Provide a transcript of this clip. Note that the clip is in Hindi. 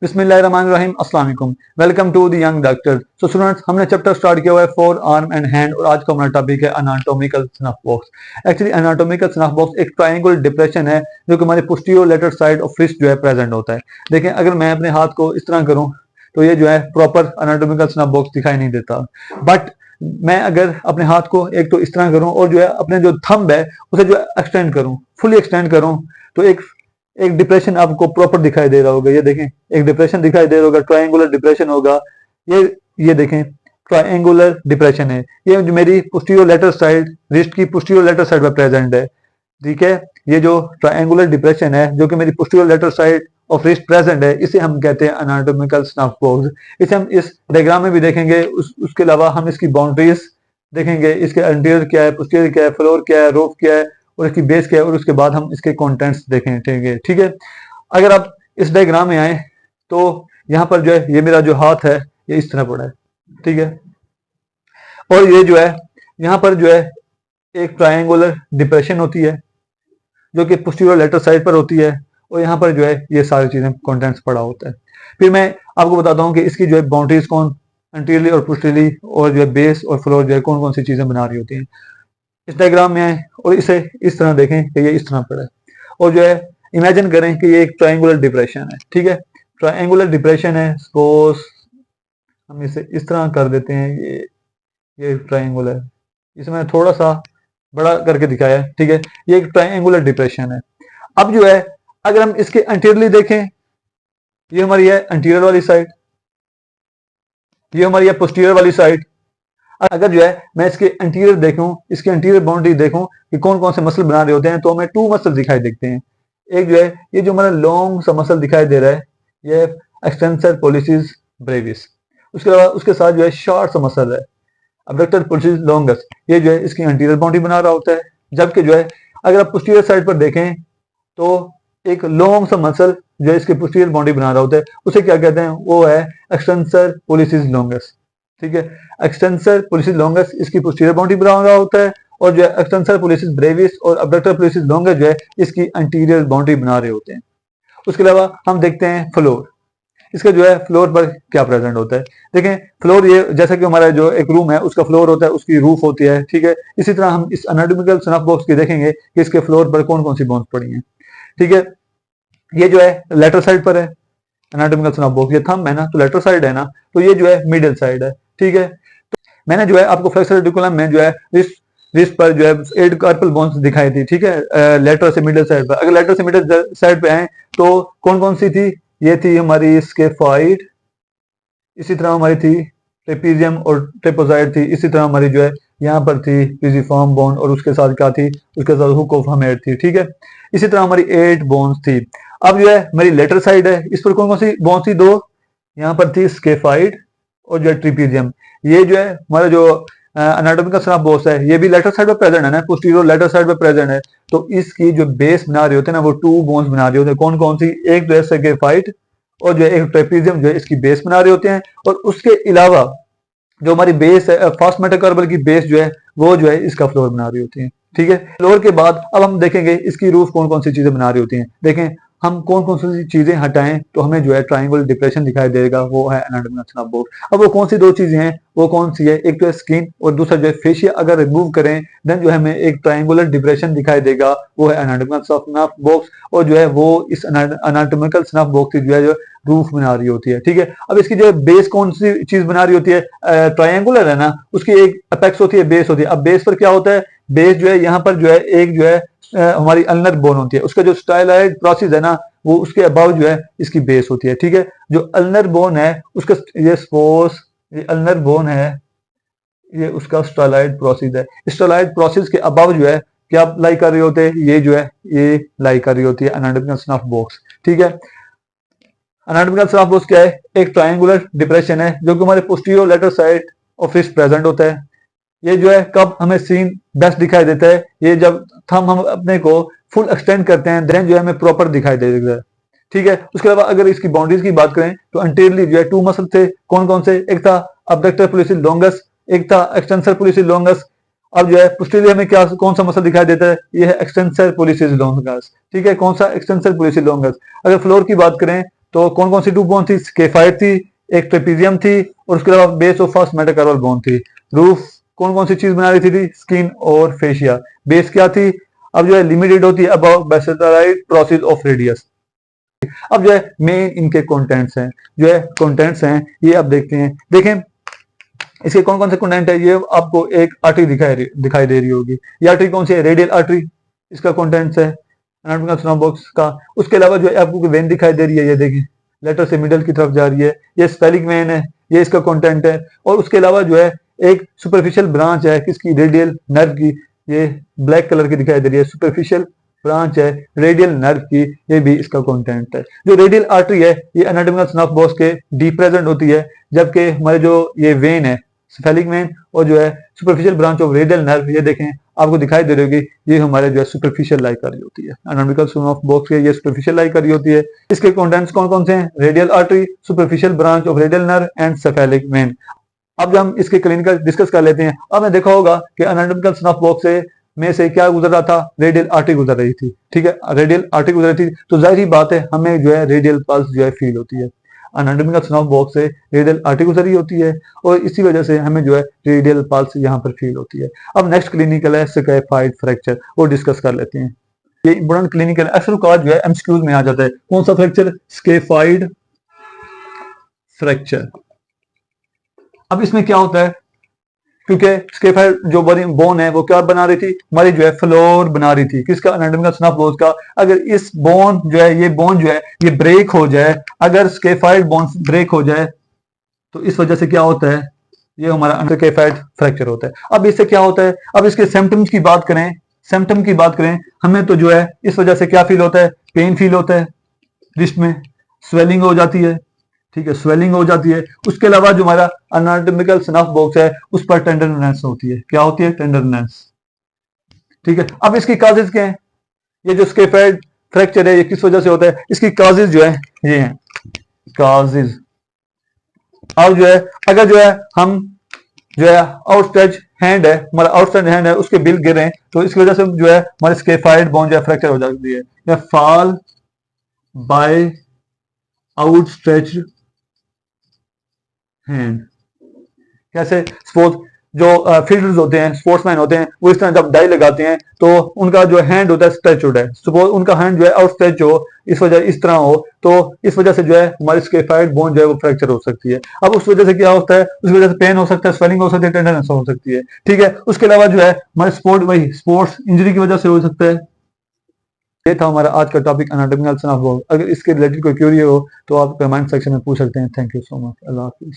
बिस्मिल्लाहिर्रहमानिर्रहीम, अस्सलाम वालेकुम। Welcome to the young doctor. So students, हमने चैप्टर स्टार्ट किया हुआ है फोर आर्म एंड हैंड और आज का हमारा टॉपिक है anatomical snuff box. Actually anatomical snuff box एक ट्रायंगुलर डिप्रेशन है जो कि हमारे posterior lateral side of wrist जो है प्रेजेंट होता है। देखें, अगर मैं अपने हाथ को इस तरह करूं तो ये जो है प्रॉपर एनाटॉमिकल स्नफ बॉक्स दिखाई नहीं देता, बट मैं अगर अपने हाथ को एक तो इस तरह करूं और जो है अपने जो थंब है उसे जो है एक्सटेंड करूं, फुली एक्सटेंड करूं, तो एक एक डिप्रेशन आपको प्रॉपर दिखाई दे रहा होगा। ये देखें, एक डिप्रेशन दिखाई दे रहा होगा, ट्रायंगुलर डिप्रेशन होगा। ये देखें, ट्रायंगुलर डिप्रेशन है। ये जो मेरी पोस्टीरियर लेटर साइड, रिस्ट की पोस्टीरियर लेटर साइड पर प्रेजेंट है। ठीक है, ये जो ट्रायंगुलर डिप्रेशन है जो कि मेरी posterior lateral side of wrist present है, इसे हम कहते हैं एनाटॉमिकल स्नफ बॉक्स। इसे हम इस डायग्राम में भी देखेंगे। उसके अलावा हम इसकी बाउंड्रीज देखेंगे, इसके एंटीरियर क्या है, पोस्टीरियर क्या है, फ्लोर क्या है, रूफ क्या है और इसकी बेस क्या है, और उसके बाद हम इसके कंटेंट्स देखें। ठीक है। अगर आप इस डायग्राम में आए तो यहाँ पर जो है ये मेरा जो हाथ है ये इस तरह पड़ा है। ठीक है, और ये जो है यहाँ पर जो है एक ट्रायंगुलर डिप्रेशन होती है जो कि पोस्टीरियर लेटर साइड पर होती है, और यहाँ पर जो है ये सारी चीजें कंटेंट्स पड़ा होता है। फिर मैं आपको बताता हूँ कि इसकी जो है बाउंड्रीज कौन एंटीरियरली और पोस्टीरियरली और जो है बेस और फ्लोर जो है कौन कौन सी चीजें बना रही होती हैं। इस डायग्राम में आए और इसे इस तरह देखें कि ये इस तरह पड़ा है, और जो है इमेजिन करें कि ये एक ट्रायंगुलर डिप्रेशन है। ठीक है, ट्रायंगुलर डिप्रेशन है। सपोज हम इसे इस तरह कर देते हैं, ये ट्रायंगुलर, इसे मैंने थोड़ा सा बड़ा करके दिखाया है। ठीक है, ये एक ट्रायंगुलर डिप्रेशन है। अब जो है अगर हम इसके एंटीरियरली देखें, ये हमारी है एंटीरियर वाली साइड, ये हमारी है पोस्टीरियर वाली साइड। अगर जो है मैं इसके एंटीरियर देखूं, इसके एंटीरियर बाउंड्री देखूं कि कौन कौन से मसल बना रहे होते हैं, तो हमें टू मसल दिखाई देते हैं। एक जो है ये जो हमारा लॉन्ग सा मसल दिखाई दे रहा है, ये एक्सटेंसर पोलिसिस ब्रेविस। उसके अलावा उसके साथ जो है शॉर्ट सा मसल है अबडक्टर पोलिसिस लॉन्गस, ये जो है इसकी एंटीरियर बाउंड्री बना रहा होता है। जबकि जो है अगर आप पोस्टीरियर साइड पर देखें तो एक लॉन्ग सा मसल जो है इसके पोस्टीरियर बाउंड्री बना रहा होता है, उसे क्या कहते हैं, वो है एक्सटेंसर पोलिसिस लॉन्गस। ठीक है, एक्सटेंसर पोलिसिस लॉन्गस इसकी पोस्टीरियर बाउंड्री बना रहा होता है, और जो है एक्सटेंसर पोलिसिस ब्रेविस और अबडक्टर पोलिसिस लॉन्गस जो है इसकी एंटीरियर बाउंड्री बना रहे होते हैं। उसके अलावा हम देखते हैं फ्लोर। इसका जो है फ्लोर पर क्या प्रेजेंट होता है। देखें, फ्लोर ये जैसा कि हमारा जो एक रूम है उसका फ्लोर होता है, उसकी रूफ होती है। ठीक है, इसी तरह हम इस एनाटॉमिकल स्नफ बॉक्स की देखेंगे कि इसके फ्लोर पर कौन कौन सी बोन्स पड़ी हैं। ठीक है, ये जो है लेटर साइड पर है एनाटॉमिकल स्नफ बॉक्स, ये थंब है ना, तो लेटर साइड है ना, तो ये जो है मिडिल साइड है। ठीक है, तो मैंने जो है आपको फ्लेक्सर रेटिकुलम में जो है रिस्ट पर जो है 8 कार्पल बोन्स दिखाई थी। ठीक है, लेटर से मिडिल साइड पर। अगर लेटर से मिडिल साइड पे आए तो कौन कौन सी थी, ये थी हमारी स्केफॉइड, इसी तरह हमारी थी ट्रेपीजियम और ट्रेपोजाइड थी, इसी तरह हमारी जो है यहाँ पर थी पिजिफॉर्म बोन, और उसके साथ क्या थी, उसके साथ हुक ऑफ हमेट थी। ठीक है, इसी तरह हमारी 8 बोन्स थी। अब जो है मेरी लेटर साइड है, इस पर कौन कौन सी बोन्स थी, 2। यहाँ पर थी स्केफाइड और जो है ट्रिपीजियम। ये जो है हमारा जो एनाटॉमिकल स्नफ बॉक्स है ये भी लेटर साइड पर प्रेजेंट है ना, पोस्टीरियर लेटर साइड पर प्रेजेंट है, तो इसकी जो बेस बना रहे होते हैं ना, वो 2 बोन्स बना रहे होते हैं। कौन कौन सी, एक जो है स्केफाइड और जो है एक ट्रेपीजियम जो है इसकी बेस बना रहे होते हैं, और उसके अलावा जो हमारी बेस है फर्स्ट मेटाकार्पल की बेस जो है वो जो है इसका फ्लोर बना रही होती है। ठीक है, फ्लोर के बाद अब हम देखेंगे इसकी रूफ कौन कौन सी चीजें बना रही होती हैं। देखें, हम कौन कौन सी चीजें हटाएं तो हमें जो है ट्रायंगुलर डिप्रेशन दिखाई देगा, वो है एनाटॉमिकल स्नफ बॉक्स। अब वो कौन सी 2 चीजें हैं, वो कौन सी है, एक तो है स्किन और दूसरा जो है फेशिया। अगर रिमूव करें देन जो है हमें एक ट्रायंगुलर डिप्रेशन दिखाई देगा, वो है एनाटॉमिकल स्नफ बॉक्स, और जो है वो इस एनाटॉमिकल स्नफ बॉक्स की जो है रूफ बना रही होती है। ठीक है, अब इसकी जो बेस कौन सी चीज बना रही होती है, ट्रायंगुलर है ना, उसकी एक अपेक्स होती है, बेस होती है। अब बेस पर क्या होता है, बेस जो है यहाँ पर जो है एक जो है हमारी अल्नर बोन होती है, उसका जो स्टाइलॉइड प्रोसेस है ना, वो उसके अबाव जो है इसकी बेस होती है। ठीक है, जो अल्नर बोन है उसका ये सपोज ये अल्नर बोन है, ये उसका स्टाइलॉइड प्रोसेस है। स्टाइलॉइड प्रोसेस के अबाव जो है क्या लाई कर रही होते हैं, ये जो है ये लाई कर रही होती है एनाटॉमिकल स्नफ बॉक्स। ठीक है, एनाटॉमिकल स्नफ बॉक्स क्या है, एक ट्रायंगुलर डिप्रेशन है जो कि हमारे posterior lateral side of wrist present होता है। ये जो है कब हमें सीन बेस्ट दिखाई देता है, ये जब थंब हम अपने को फुल एक्सटेंड करते हैं, देन जो है हमें प्रॉपर दिखाई देता है। ठीक है, उसके अलावा अगर इसकी बाउंड्रीज की बात करें तो एंटीरियरली जो है 2 मसल थे। कौन कौन से, एक था अबडक्टर पोलिसिस लॉन्गस, एक था एक्सटेंसर पोलिसिस लॉन्गस। अब जो है पोस्टीरियर हमें क्या कौन सा मसल दिखाई देता है, ये है एक्सटेंसर पोलिसिस लॉन्गस। ठीक है, कौन सा, एक्सटेंसर पोलिसिस लॉन्गस। अगर फ्लोर की बात करें तो कौन कौन सी टू बोन थी? स्केफाइड थी, एक ट्रेपीजियम थी और उसके अलावा base of first metacarpal bone थी। रूफ कौन कौन सी चीज बना रही थी? स्किन और फेशिया। बेस क्या थी? अब जो है लिमिटेड होती है अबाउट बेसिलाराइड प्रोसेस ऑफ रेडियस। अब जो है मेन इनके कंटेंट्स हैं, जो है कंटेंट्स हैं ये अब देखते हैं। देखें इसके कौन कौन से कंटेंट है। ये आपको एक आर्टरी दिखाई दे रही होगी। ये आर्टरी कौन सी है? रेडियल आर्टरी, इसका कंटेंट्स है एनाटॉमिकल स्नफ बॉक्स का। उसके अलावा जो है आपको वेन दिखाई दे रही है, ये देखें लेटर से मिडल की तरफ जा रही है, ये स्पेलिक वेन है, ये इसका कंटेंट है। और उसके अलावा जो है एक सुपरफिशियल ब्रांच है किसकी? रेडियल नर्व की, ये ब्लैक कलर की दिखाई दे रही है, सुपरफिशियल ब्रांच है रेडियल नर्व की, ये भी इसका कंटेंट है। जो रेडियल आर्टरी है ये एनाटॉमिकल स्नफ बॉक्स के डीप प्रेजेंट होती है, जबकि हमारे जो ये वेन है सेफेलिक वेन और जो है superficial branch of radial nerve, ये देखें आपको दिखाई दे रही होगी, ये हमारे जो है सुपरफिशियल लाई कर रही होती है। एनाटॉमिकल स्नफ बॉक्स के ये सुपरफिशियल लाई कर रही होती है। इसके कंटेंट्स कौन कौन से हैं? Radial artery, superficial branch of radial nerve and cephalic vein. अब जब हम इसके क्लिनिकल डिस्कस कर लेते हैं, अब मैं देखा होगा कि एनाटॉमिकल स्नफ बॉक्स में से क्या गुजर रहा था? रेडियल आर्टरी गुजर रही थी, ठीक है, रेडियल आर्टरी गुजर रही थी, तो जाहिर ही बात है हमें जो है रेडियल पल्स जो है फील होती है। एनाटॉमिकल स्नफ बॉक्स से रेडियल आर्टरी गुजर रही होती है और इसी वजह से हमें जो है रेडियल पल्स यहाँ पर फील होती है। अब नेक्स्ट क्लिनिकल है स्केफाइड फ्रैक्चर, वो डिस्कस कर लेते हैं। ये इंपोर्टेंट क्लिनिकल अक्सर का जो है एमसीक्यूज में आ जाता है। कौन सा फ्रैक्चर? Scaphoid fracture. अब इसमें क्या होता है, क्योंकि स्केफाइड जो बोन है वो क्या बना रही थी? हमारी जो है फ्लोर बना रही थी किसका? एनाटॉमिकल स्नफ बॉक्स का। अगर इस बोन जो है ये बोन जो है ये ब्रेक हो जाए, अगर स्केफाइड बोन ब्रेक हो जाए तो इस वजह से क्या होता है? ये हमारा स्केफाइड फ्रैक्चर होता है। अब इससे क्या होता है? अब इसके सिम्टम्स की बात करें, सिम्टम की बात करें, हमें तो जो है इस वजह से क्या फील होता है? पेन फील होता है, रिस्ट में स्वेलिंग हो जाती है, ठीक है, स्वेलिंग हो जाती है। उसके अलावा जो हमारा एनाटॉमिकल स्नफ बॉक्स है उस पर टेंडरनेस होती है। क्या होती है? टेंडरनेस, ठीक है। अब इसकी काजेज क्या है? ये जो स्केफाइड फ्रैक्चर है ये किस वजह से होता है? इसकी काजेज जो है ये हैं काजेज। अब जो है अगर जो है हम जो है आउटस्ट्रेच हैंड है, हमारा आउटस्ट्रेच हैंड है, उसके बिल गिरे तो इसकी वजह से जो है हमारे स्केफाइड बोन जो है फ्रैक्चर हो जाती है। या फॉल बाय आउटस्ट्रेच्ड हैंड। कैसे? सपोज जो फील्डर्स होते हैं, स्पोर्ट्समैन होते हैं, वो इस तरह जब डाई लगाते हैं तो उनका जो हैंड होता है स्ट्रेच होता है। सपोज उनका हैंड जो है आउट स्ट्रेच हो, इस वजह इस तरह हो, तो इस वजह से जो है हमारी स्केफाइड बोन जो है वो फ्रैक्चर हो सकती है। अब उस वजह से क्या होता है? उस वजह से पेन हो सकता है, स्वेलिंग हो सकती है, टेंडरनेस हो सकती है, ठीक है। उसके अलावा जो है हमारे स्पोर्ट्स इंजरी की वजह से हो सकता है। ये था हमारा आज का टॉपिक एनाटॉमिकल स्नफ बॉक्स। अगर इसके रिलेटेड कोई क्वेरी हो तो आप कमेंट सेक्शन में पूछ सकते हैं। Thank you so much. Allah Hafiz.